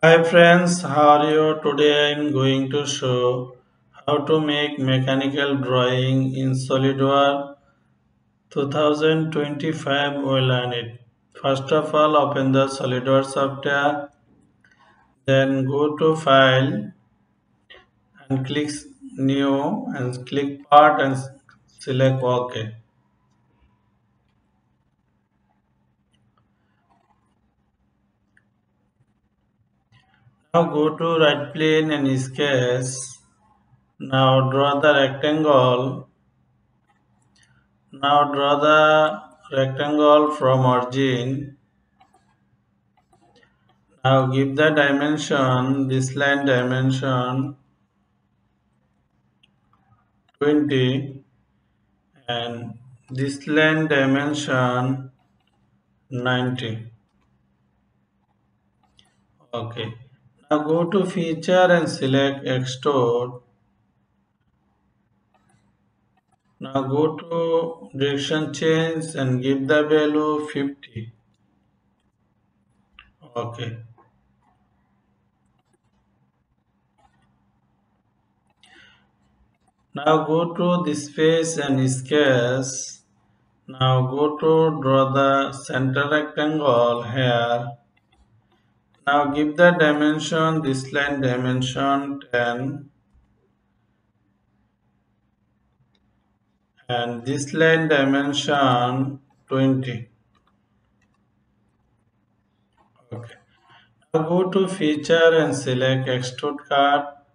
Hi friends, how are you? Today I am going to show how to make mechanical drawing in SolidWorks 2025. We learn it. First of all, open the SolidWorks software, then go to File and click New and click Part and select OK. Now go to right plane and sketch. Now draw the rectangle. Now draw the rectangle from origin. Now give the dimension, this line dimension 20 and this line dimension 90. Okay. Now go to feature and select extrude. Now go to direction change and give the value 50. Okay. Now go to this face and sketch. Now go to draw the center rectangle here. Now give the dimension, this line dimension 10 and this line dimension 20. Okay. Now go to feature and select extrude cut.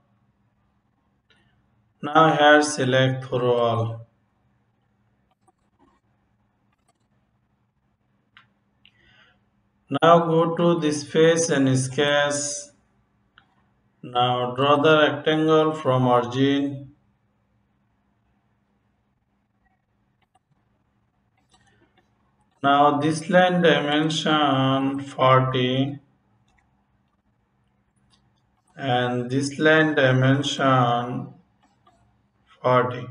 Now here select through all. Now go to this face and sketch. Now draw the rectangle from origin. Now this line dimension 40 and this line dimension 40.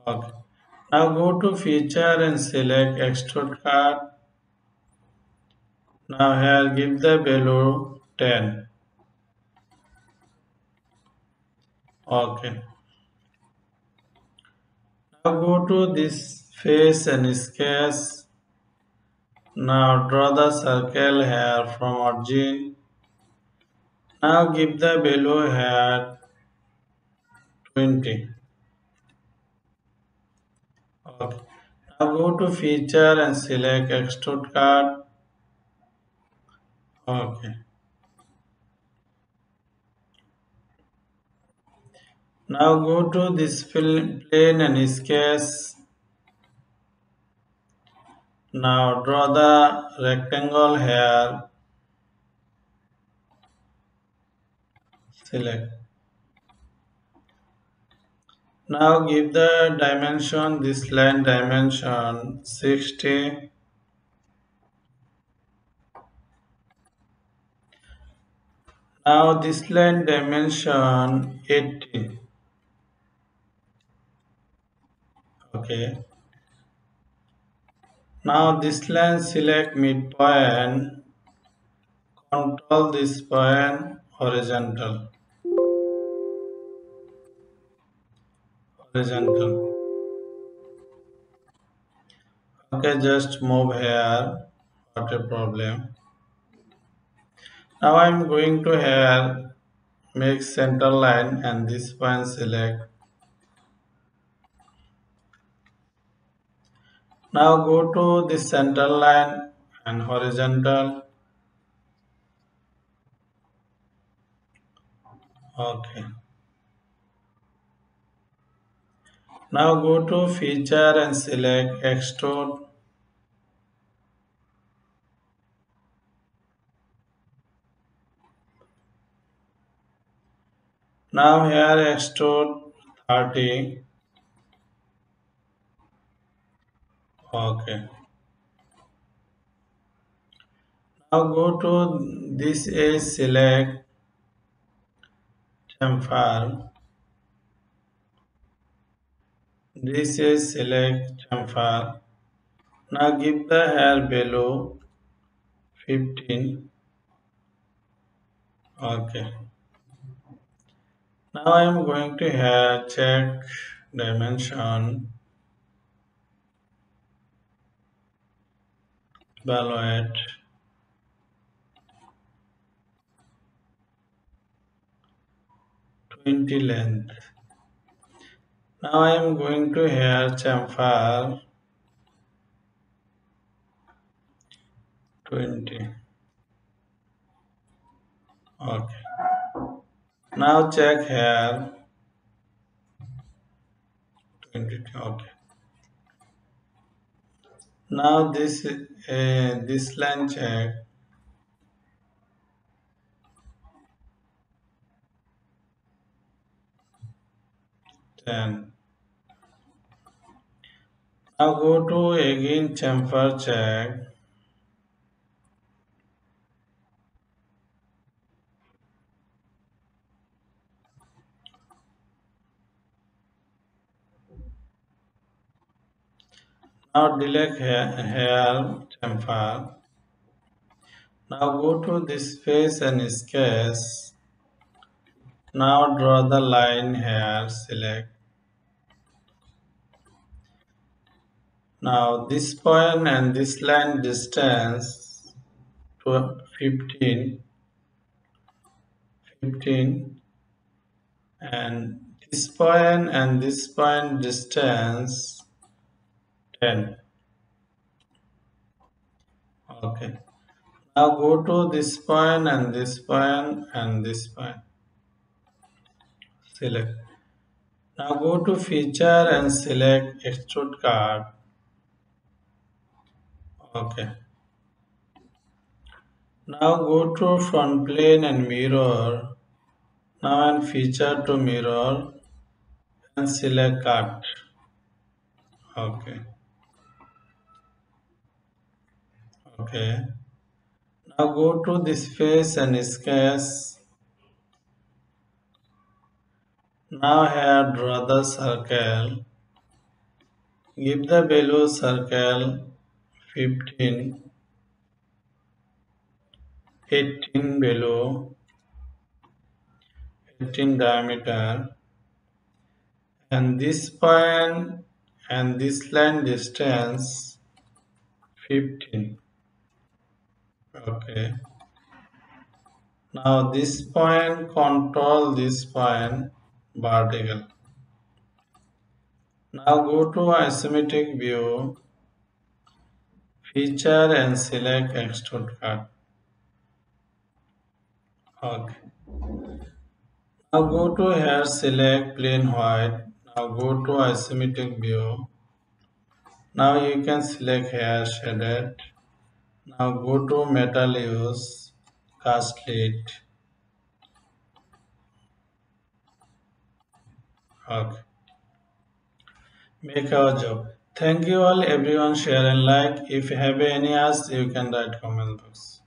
Okay. Now go to feature and select extrude cut. Now here give the value 10. Okay. Now go to this face and sketch. Now draw the circle here from origin. Now give the value here 20. Okay. Now go to feature and select extrude cut. Okay. Now go to this plane and sketch. Now draw the rectangle here. Select. Now give the dimension, this line dimension 60. Now this line dimension 80. Okay. Now this line select midpoint, control this point horizontal. Horizontal. Okay, just move here. Not a problem. Now I am going to here make center line and this point select. Now go to the center line and horizontal. Okay. Now go to feature and select extrude. Now here extrude 30. Okay. Now go to this edge, select chamfer. This is select chamfer. Now give the hair below 15. Okay. Now I am going to here check dimension, evaluate, 20 length. Now I am going to here chamfer 20. Okay. Now check here 20. Okay. Now this line check 10. Now go to again chamfer check. Now delete here chamfer. Now go to this face and sketch. Now draw the line here, select. Now this point and this line distance to 15, 15, and this point distance 10. Okay. Now go to this point and this point and this point. Select. Now go to feature and select extrude card. Okay. Now go to front plane and mirror. Now and feature to mirror and select cut. Okay. Okay. Now go to this face and sketch. Now here draw the circle. Give the value circle 15, 18 below, 18 diameter, and this point and this line distance 15. Okay. Now this point control this point vertical. Now go to isometric view, feature and select extrude cut. Okay. Now go to here, select plain white. Now go to isometric view. Now you can select here shaded. Now go to metal use, cast lead. Okay. Make our job. Thank you all everyone, share and like. If you have any ask you can write comment box.